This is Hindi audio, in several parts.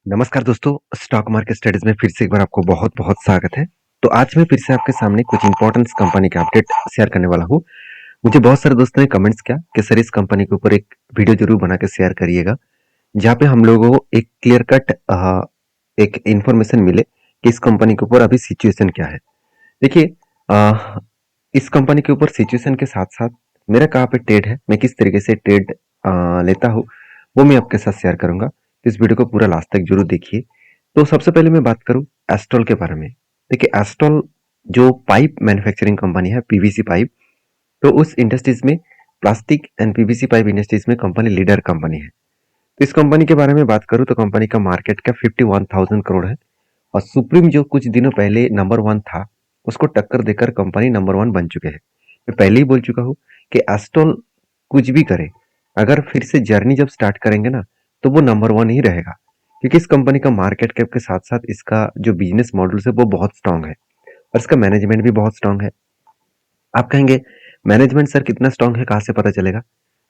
नमस्कार दोस्तों, स्टॉक मार्केट स्टडीज में फिर से एक बार आपको बहुत-बहुत स्वागत है। तो आज मैं फिर से आपके सामने कुछ इंपॉर्टेंट कंपनी का अपडेट शेयर करने वाला हूँ। मुझे बहुत सारे दोस्तों ने कमेंट्स किया कि सर इस कंपनी के ऊपर एक वीडियो जरूर बना के शेयर करिएगा, जहाँ पे हम लोगों को एक क्लियर कट एक इंफॉर्मेशन मिले कि इस कंपनी के ऊपर अभी सिचुएशन क्या है। देखिए, इस कंपनी के ऊपर सिचुएशन के साथ-साथ मेरा कहाँ पे ट्रेड है, मैं किस तरीके से ट्रेड लेता हूँ, वो मैं आपके साथ शेयर करूँगा। तो इस वीडियो को पूरा लास्ट तक जरूर देखिए। तो सबसे पहले मैं बात करूँ एस्ट्रॉल के बारे में। देखिए, एस्ट्रॉल जो पाइप मैन्युफैक्चरिंग कंपनी है, पीवीसी पाइप, तो उस इंडस्ट्रीज में plastic and PVC pipe industries में कंपनी लीडर कंपनी है। तो इस कंपनी के बारे में बात करूँ तो कंपनी का मार्केट कैप 51,000 करोड़ है और सुप्रीम जो कुछ दिनों पहले नंबर वन था, उसको टक्कर देकर कंपनी नंबर वन बन चुके हैं। मैं पहले ही बोल चुका हूँ कि एस्ट्रॉल कुछ भी करे, अगर फिर से जर्नी जब स्टार्ट करेंगे ना, तो वो नंबर वन ही रहेगा, क्योंकि इस कंपनी का मार्केट कैप के साथ साथ इसका जो बिजनेस मॉडल है वो बहुत स्ट्रांग है और इसका मैनेजमेंट भी बहुत स्ट्रांग है। आप कहेंगे मैनेजमेंट सर कितना स्ट्रांग है, कहाँ से पता चलेगा?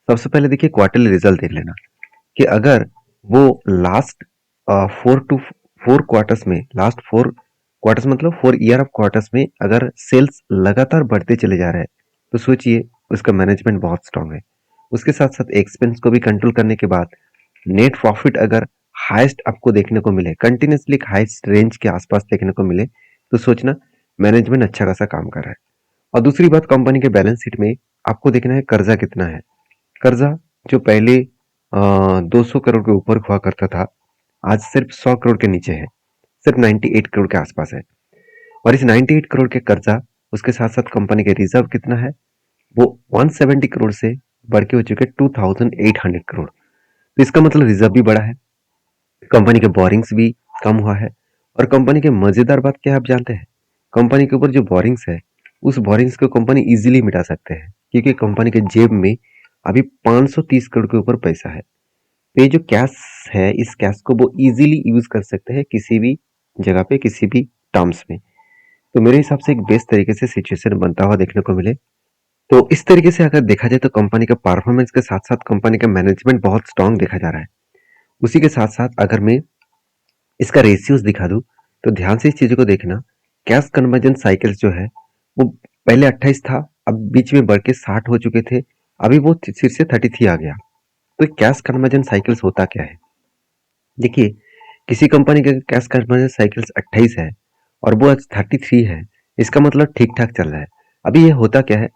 सबसे पहले देखिए क्वार्टरली रिजल्ट देख लेना कि अगर वो लास्ट 4 में, लास्ट 4 क्वार्टर्स मतलब 4 ईयर ऑफ क्वार्टर्स में अगर सेल्स लगातार बढ़ते चले जा रहे हैं, तो सोचिए उसका मैनेजमेंट बहुत स्ट्रांग है। उसके साथ साथ एक्सपेंस को भी कंट्रोल करने के बाद नेट प्रॉफिट अगर हाईएस्ट आपको देखने को मिले, कंटिन्यूसली हाईएस्ट रेंज के आसपास देखने को मिले, तो सोचना मैनेजमेंट अच्छा खासा काम कर रहा है। और दूसरी बात, कंपनी के बैलेंस शीट में आपको देखना है कर्जा कितना है। कर्जा जो पहले 200 करोड़ के ऊपर हुआ करता था, आज सिर्फ 100 करोड़ के नीचे है, सिर्फ 98 करोड़ के आसपास है। और इस 98 करोड़ के कर्जा, उसके साथ साथ कंपनी के रिजर्व कितना है, वो 170 करोड़ से बढ़ के हो चुके 2800 करोड़। तो इसका मतलब रिजर्व भी बढ़ा है, कंपनी के बोरिंग्स भी कम हुआ है। और कंपनी के मजेदार बात क्या है आप जानते हैं? कंपनी के ऊपर जो बोरिंग्स है, उस बोरिंग्स को कंपनी इजीली मिटा सकते हैं, क्योंकि कंपनी के जेब में अभी 530 करोड़ के ऊपर पैसा है। तो ये जो कैश है, इस कैश को वो इजीली यूज कर सकते हैं किसी भी जगह पे, किसी भी टर्म्स में। तो मेरे हिसाब से एक बेस्ट तरीके से सिचुएशन बनता हुआ देखने को मिले। तो इस तरीके से अगर देखा जाए तो कंपनी का परफॉर्मेंस के साथ साथ कंपनी का मैनेजमेंट बहुत स्ट्रांग देखा जा रहा है। उसी के साथ साथ अगर मैं इसका रेशियोज दिखा दूं, तो ध्यान से इस चीज को देखना। कैश कन्वर्जन साइकिल्स जो है, वो पहले 28 था, अब बीच में बढ़ के 60 हो चुके थे, अभी वो फिर से 33 आ गया। तो कैश कन्वर्जन साइकिल्स होता क्या है? देखिए, किसी कंपनी का कैश कन्वर्जन साइकिल्स 28 है और वो आज 33 है, इसका मतलब ठीक ठाक चल रहा है। अभी ये होता क्या है,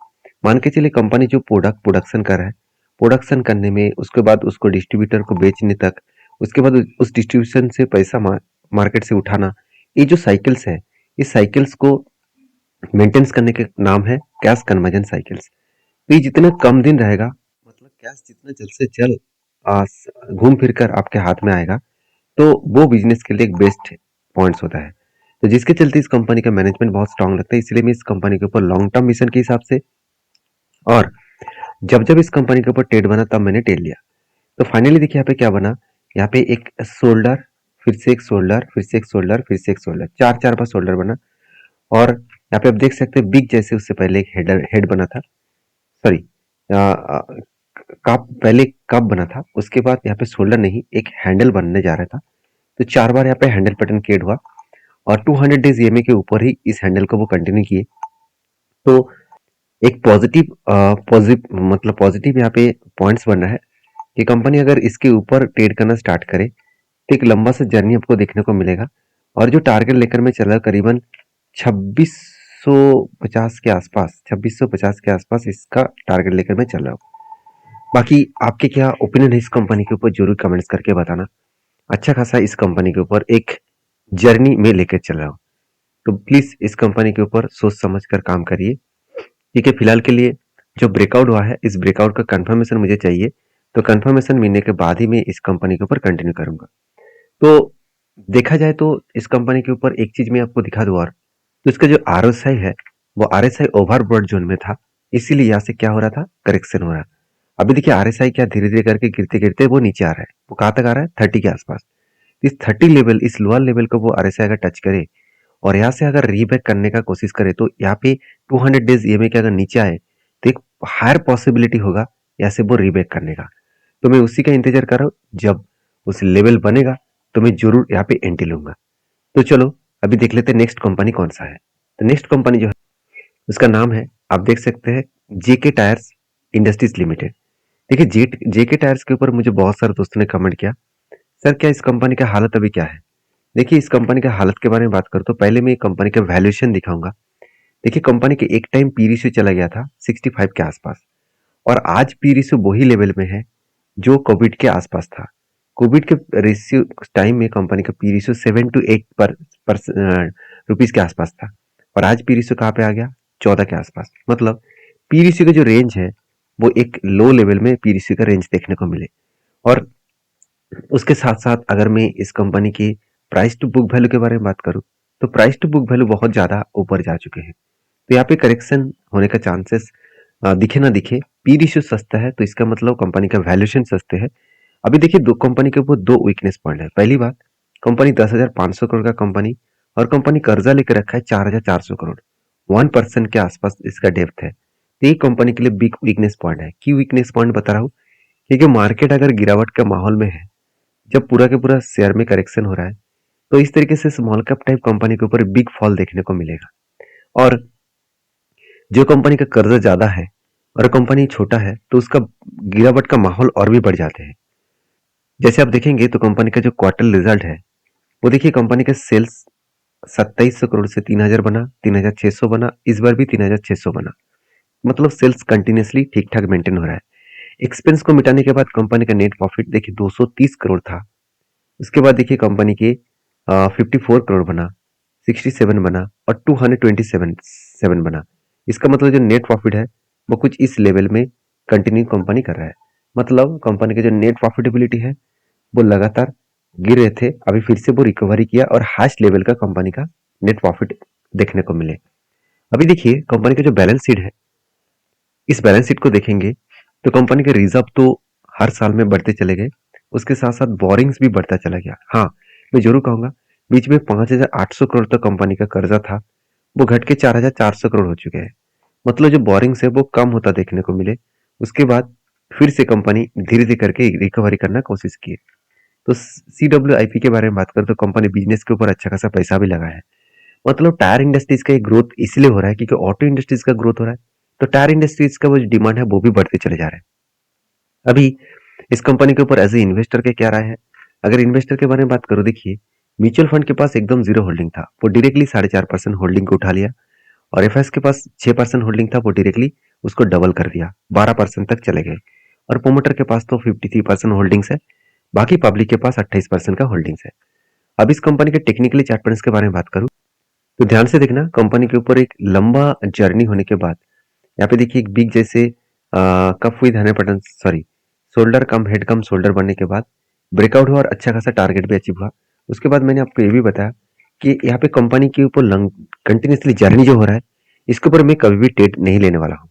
मान के चलिए कंपनी जो प्रोडक्शन कर रहा है, प्रोडक्शन करने में, उसके बाद उसको डिस्ट्रीब्यूटर को बेचने तक, उसके बाद उस डिस्ट्रीब्यूशन से पैसा मार्केट से उठाना, ये जो साइकिल्स है, इस साइकिल्स को मेंटेन्स करने के नाम है कैश कन्वर्जन साइकिल्स। तो ये जितना कम दिन रहेगा, मतलब कैश जितना जल्द से जल्द घूम फिर कर आपके हाथ में आएगा, तो वो बिजनेस के लिए एक बेस्ट पॉइंट्स होता है। तो जिसके चलते इस कंपनी का मैनेजमेंट बहुत स्ट्रांग लगता है, इसलिए मैं इस कंपनी के ऊपर लॉन्ग टर्म मिशन के हिसाब से, और जब जब इस कंपनी के ऊपर ट्रेड बना तब मैंने ट्रेड लिया। तो फाइनली देखिए यहाँ पे क्या बना, यहाँ पे एक शोल्डर, फिर से एक शोल्डर, फिर से एक शोल्डर, फिर से एक शोल्डर, चार चार बार शोल्डर बना। और यहाँ पे आप देख सकते हैं बिग जैसे उससे पहले एक हेड बना था, सॉरी, कप, पहले कप बना था, उसके बाद यहाँ पे शोल्डर नहीं, एक हैंडल बनने जा रहा था। तो चार बार यहाँ पे हैंडल पैटर्न क्रिएट हुआ और 200 डेज ईएमए के ऊपर ही इस हैंडल को वो कंटिन्यू किए। तो एक पॉजिटिव मतलब पॉजिटिव यहाँ पे पॉइंट्स बन रहा है कि कंपनी अगर इसके ऊपर ट्रेड करना स्टार्ट करे, तो एक लंबा सा जर्नी आपको देखने को मिलेगा। और जो टारगेट लेकर मैं चल रहा करीबन 2650 के आसपास, 2650 के आसपास इसका टारगेट लेकर मैं चल रहा हूँ। बाकी आपके क्या ओपिनियन है इस कंपनी के ऊपर, जरूर कमेंट्स करके बताना। अच्छा खासा इस कंपनी के ऊपर एक जर्नी में लेकर चल रहा हूँ, तो प्लीज इस कंपनी के ऊपर सोच समझ कर काम करिए। ठीक है, फिलहाल के लिए जो ब्रेकआउट हुआ है, इस ब्रेकआउट का कंफर्मेशन मुझे चाहिए, तो कंफर्मेशन मिलने के बाद ही मैं इस कंपनी के ऊपर कंटिन्यू करूंगा। तो देखा जाए तो इस कंपनी के ऊपर एक चीज मैं आपको दिखा दूं, और तो इसका जो आरएसआई है, वो आरएसआई ओवरबॉट जोन में था, इसीलिए यहाँ से क्या हो रहा था, करेक्शन हो रहा। अभी देखिए आरएसआई क्या धीरे धीरे करके गिरते गिरते वो नीचे आ रहा है, वो कहाँ तक आ रहा है, 30 के आसपास। इस 30 लेवल, इस लोअर लेवल को वो आरएसआई अगर टच करे और यहाँ से अगर रीबैक करने का कोशिश करे, तो यहाँ पे 200 डेज ईएमए के अगर नीचे आए, तो एक हायर पॉसिबिलिटी होगा यहाँ से वो रीबैक करने का। तो मैं उसी का इंतजार कर रहा हूँ, जब उस लेवल बनेगा तो मैं जरूर यहाँ पे एंट्री लूंगा। तो चलो अभी देख लेते हैं नेक्स्ट कंपनी कौन सा है। तो नेक्स्ट कंपनी जो है उसका नाम है, आप देख सकते हैं, जेके टायर्स इंडस्ट्रीज लिमिटेड। देखिए जेके टायर्स के ऊपर मुझे बहुत सारे दोस्तों ने कमेंट किया, सर क्या इस कंपनी का हालत अभी क्या है। देखिए इस कंपनी का हालत के बारे में बात करूँ तो पहले मैं कंपनी का वैल्यूएशन दिखाऊंगा। देखिए कंपनी के एक टाइम पी रेशियो चला गया था 65 के आसपास, और आज पी रेशियो वही लेवल में है जो कोविड के आसपास था। कोविड के रेशियो टाइम में कंपनी का पी रेशियो 7 to 8 पर रुपीज के आसपास था, और आज पी रेशियो कहाँ पे आ गया, 14 के आसपास। मतलब पी रेशियो का जो रेंज है वो एक लो लेवल में पी रेशियो का रेंज देखने को मिले। और उसके साथ साथ अगर मैं इस कंपनी की प्राइस टू बुक वैल्यू के बारे में बात करूं तो प्राइस टू बुक वैल्यू बहुत ज्यादा ऊपर जा चुके हैं। तो यहाँ पे करेक्शन होने का चांसेस दिखे ना दिखे, पी रेशियो सस्ता है तो इसका मतलब कंपनी का वैल्यूएशन सस्ते है। अभी देखिए दो कंपनी के ऊपर दो वीकनेस पॉइंट है। पहली बात, कंपनी 10,500 करोड़ का कंपनी, और कंपनी कर्जा लेकर रखा है 4,400 करोड़, 1% के आसपास इसका डेप्थ है। तो ये कंपनी के लिए बिग वीकनेस पॉइंट है। क्यों वीकनेस पॉइंट बता रहा हूँ, क्योंकि मार्केट अगर गिरावट के माहौल में है, जब पूरा के पूरा शेयर में करेक्शन हो रहा है, तो इस तरीके से स्मॉल कैप टाइप कंपनी के ऊपर बिग फॉल देखने को मिलेगा। और जो कंपनी का कर्जा ज्यादा है और कंपनी छोटा है तो उसका गिरावट का माहौल और भी बढ़ जाते हैं। जैसे आप देखेंगे तो कंपनी का जो क्वार्टर रिजल्ट है वो देखिए, कंपनी का सेल्स 2700 करोड़ से 3000 बना, 3600 बना, इस बार भी 3600 बना। मतलब सेल्स कंटिन्यूसली ठीक ठाक मेंटेन हो रहा है। एक्सपेंस को मिटाने के बाद कंपनी का नेट प्रॉफिट देखिए 230 करोड़ था। उसके बाद देखिए कंपनी के 54 करोड़ बना, 67 बना, और 227 बना। इसका मतलब जो नेट प्रॉफिट है वो कुछ इस लेवल में कंटिन्यू कंपनी कर रहा है। मतलब कंपनी की जो नेट प्रॉफिटेबिलिटी है वो लगातार गिर रहे थे, अभी फिर से वो रिकवरी किया और हाईएस्ट लेवल का कंपनी का नेट प्रॉफिट देखने को मिले। अभी देखिए कंपनी का जो बैलेंस शीट है, इस बैलेंस शीट को देखेंगे तो कंपनी के रिजर्व तो हर साल में बढ़ते चले गए, उसके साथ साथ बोरिंग्स भी बढ़ता चला गया। हाँ, मैं जरूर कहूंगा बीच में 5,800 करोड़ तक कंपनी का कर्जा था, वो घट के 4,400 करोड़ हो चुके हैं। मतलब जो बोरिंग्स है वो कम होता देखने को मिले। उसके बाद फिर से कंपनी धीरे धीरे करके रिकवरी करना कोशिश की। तो CWIP के बारे में बात करें तो कंपनी बिजनेस के ऊपर अच्छा खासा पैसा भी लगा है। मतलब टायर इंडस्ट्रीज का ग्रोथ इसलिए हो रहा है क्योंकि ऑटो इंडस्ट्रीज का ग्रोथ हो रहा है, तो टायर इंडस्ट्रीज का वो जो डिमांड है वो भी बढ़ते चले जा रहे हैं। अभी इस कंपनी के ऊपर एज ए इन्वेस्टर के क्या राय है। अगर इन्वेस्टर के बारे में बात करो, देखिए म्यूचुअल फंड के पास एकदम जीरो होल्डिंग था, वो डायरेक्टली 4.5% होल्डिंग को उठा लिया, और एफएस के पास 6% होल्डिंग था, वो डायरेक्टली उसको डबल कर दिया, 12% तक चले गए। और प्रोमोटर के पास तो 53% होल्डिंग्स है, बाकी पब्लिक के पास 28% का होल्डिंग्स है। अब इस कंपनी के टेक्निकली चार्ट पैटर्न्स के बारे में बात करूं तो ध्यान से देखना, कंपनी के ऊपर एक लंबा जर्नी होने के बाद यहाँ पे देखिए एक बिग जैसे cup with hundred pattern, sorry, shoulder come head come shoulder बनने के बाद ब्रेकआउट हुआ और अच्छा खासा टारगेट भी अचीव हुआ। उसके बाद मैंने आपको ये भी बताया कि यहाँ पे कंपनी के ऊपर कंटिन्यूसली जर्नी जो हो रहा है, इसके ऊपर मैं कभी भी ट्रेड नहीं लेने वाला हूँ।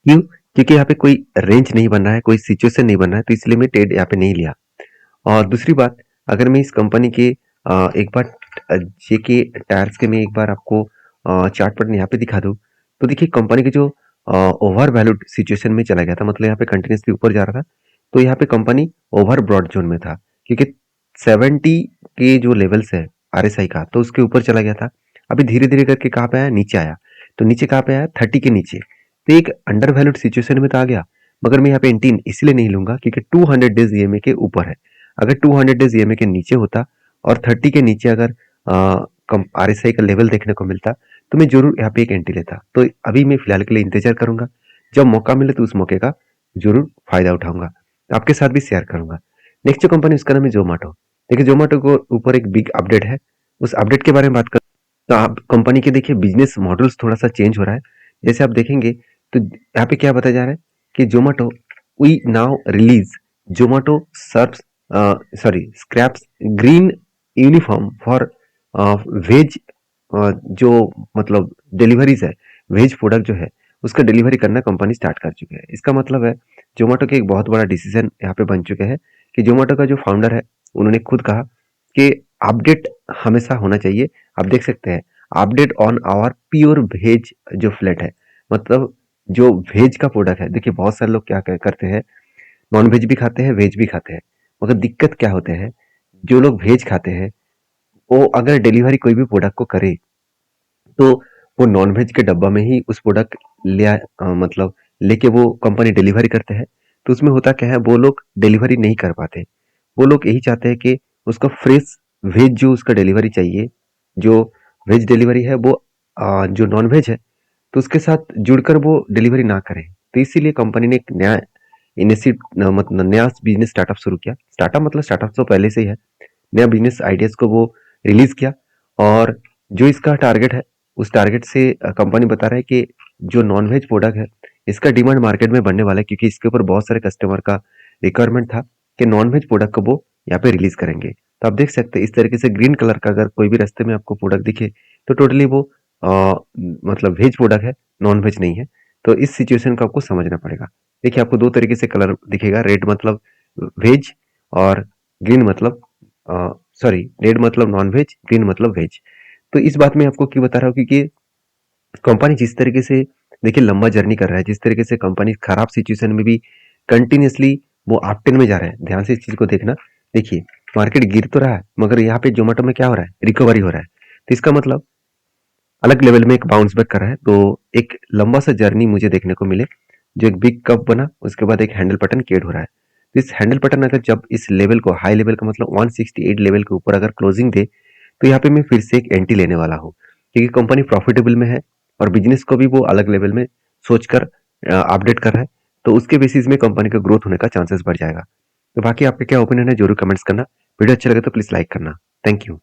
क्यों? क्योंकि यहाँ पे कोई रेंज नहीं बन रहा है, कोई सिचुएशन नहीं बन रहा है, तो इसलिए मैं ट्रेड यहाँ पे नहीं लिया। और दूसरी बात, अगर मैं इस कंपनी के एक बार जेके टायर्स के मैं एक बार आपको चार्ट पैटर्न यहाँ पे दिखा दूं तो देखिए कंपनी के जो ओवर वैल्यूड सिचुएशन में चला गया था, मतलब यहाँ पे कंटिन्यूसली ऊपर जा रहा था, तो यहाँ पे कंपनी ओवर ब्रॉड जोन में था, क्योंकि 70 के जो लेवल्स है RSI का, तो उसके ऊपर चला गया था। अभी धीरे धीरे करके कहाँ पे आया, नीचे आया। तो नीचे कहाँ पे आया, 30 के नीचे, तो एक अंडर वैल्यूड सिचुएशन में तो आ गया। मगर मैं यहाँ पे एंट्री इसलिए नहीं लूंगा क्योंकि 200 डेज EMA के ऊपर है। अगर 200 डेज EMA के नीचे होता और 30 के नीचे अगर RSI का लेवल देखने को मिलता तो मैं जरूर यहाँ पे एक एंट्री लेता। तो अभी मैं फिलहाल के लिए इंतजार करूंगा, जब मौका मिले तो उस मौके का जरूर फायदा उठाऊंगा, आपके साथ भी शेयर करूंगा। नेक्स्ट जो कंपनी उसका नाम है जोमेटो। देखिए जोमेटो को ऊपर एक बिग अपडेट है, उस अपडेट के बारे में बात कर तो आप कंपनी के देखिए बिजनेस मॉडल्स थोड़ा सा चेंज हो रहा है। जैसे आप देखेंगे तो यहाँ पे क्या बताया जा रहा है कि Zomato we now release Zomato serves sorry scraps green uniform for veg, जो मतलब डिलीवरीज है, वेज प्रोडक्ट जो है उसका डिलीवरी करना कंपनी स्टार्ट कर चुकी है। इसका मतलब है जोमेटो के एक बहुत बड़ा डिसीजन यहाँ पे बन चुके हैं कि जोमेटो का जो फाउंडर है उन्होंने खुद कहा कि अपडेट हमेशा होना चाहिए। आप देख सकते हैं update on our pure veg जो फ्लैट है, मतलब जो वेज का प्रोडक्ट है। देखिए बहुत सारे लोग क्या करते हैं, नॉन वेज भी खाते हैं, वेज भी खाते हैं, मगर दिक्कत क्या होते हैं, जो लोग वेज खाते हैं वो अगर डिलीवरी कोई भी प्रोडक्ट को करे तो वो नॉन-वेज के डब्बा में ही उस प्रोडक्ट मतलब लेके वो कंपनी डिलीवरी करते हैं। तो उसमें होता क्या है, वो लोग डिलीवरी नहीं कर पाते। वो लोग यही चाहते हैं कि उसका फ्रेश वेज जो उसका डिलीवरी चाहिए, जो वेज डिलीवरी है वो जो नॉन-वेज है तो उसके साथ जुड़कर वो डिलीवरी ना करें। तो इसीलिए कंपनी ने एक नया मतलब नया बिज़नेस स्टार्टअप शुरू किया। स्टार्टअप मतलब स्टार्टअप तो पहले से ही है। नया बिज़नेस आइडियाज़ को वो रिलीज़ किया और जो इसका टारगेट है, उस टारगेट से कंपनी बता रहा है कि जो नॉन-वेज प्रोडक्ट है, इसका डिमांड मार्केट में बढ़ने वाला है क्योंकि इसके ऊपर बहुत सारे कस्टमर का रिक्वायरमेंट था कि नॉन-वेज प्रोडक्ट को वो यहाँ पे रिलीज़ करेंगे। तो आप देख सकते हैं इस तरीके से ग्रीन कलर का अगर कोई भी रास्ते में आपको प्रोडक्ट दिखे, तो टोटली वो मतलब वेज प्रोडक्ट है, नॉन-वेज नहीं है। तो इस सिचुएशन को आपको समझना पड़ेगा। देखिए आपको 2 तरीके से कलर दिखेगा, रेड मतलब वेज और ग्रीन मतलब सॉरी रेड मतलब नॉन-वेज, ग्रीन मतलब वेज। तो इस बात में आपको क्यों बता रहा हूँ क्योंकि कंपनी जिस तरीके से देखिए लंबा जर्नी कर रहा है, जिस तरीके से कंपनी खराब सिचुएशन में भी कंटिन्यूअसली वो अप ट्रेंड में जा रहा है। ध्यान से इस चीज़ को देखना। देखिए मार्केट गिर तो रहा है मगर यहाँ पे ज़ोमैटो में क्या हो रहा है? रिकवरी हो रहा है। तो इसका मतलब अलग लेवल में एक बाउंस बैक कर रहा है। तो एक लंबा सा जर्नी मुझे देखने को मिले जो एक बिग कप बना उसके बाद एक हैंडल पैटर्न क्रिएट हो रहा है। तो इस हैंडल पैटर्न अगर जब इस लेवल को हाई लेवल का मतलब 168 लेवल के ऊपर अगर क्लोजिंग दे तो यहाँ पे मैं फिर से एक एंट्री लेने वाला हूँ क्योंकि कंपनी प्रॉफिटेबल में है और बिजनेस को भी वो अलग लेवल में सोचकर अपडेट कर रहा है। तो उसके बेसिस में कंपनी का ग्रोथ होने का चांसेस बढ़ जाएगा। तो बाकी आपका क्या ओपिनियन है जरूर कमेंट्स करना। वीडियो अच्छा लगे तो प्लीज लाइक करना। Thank you.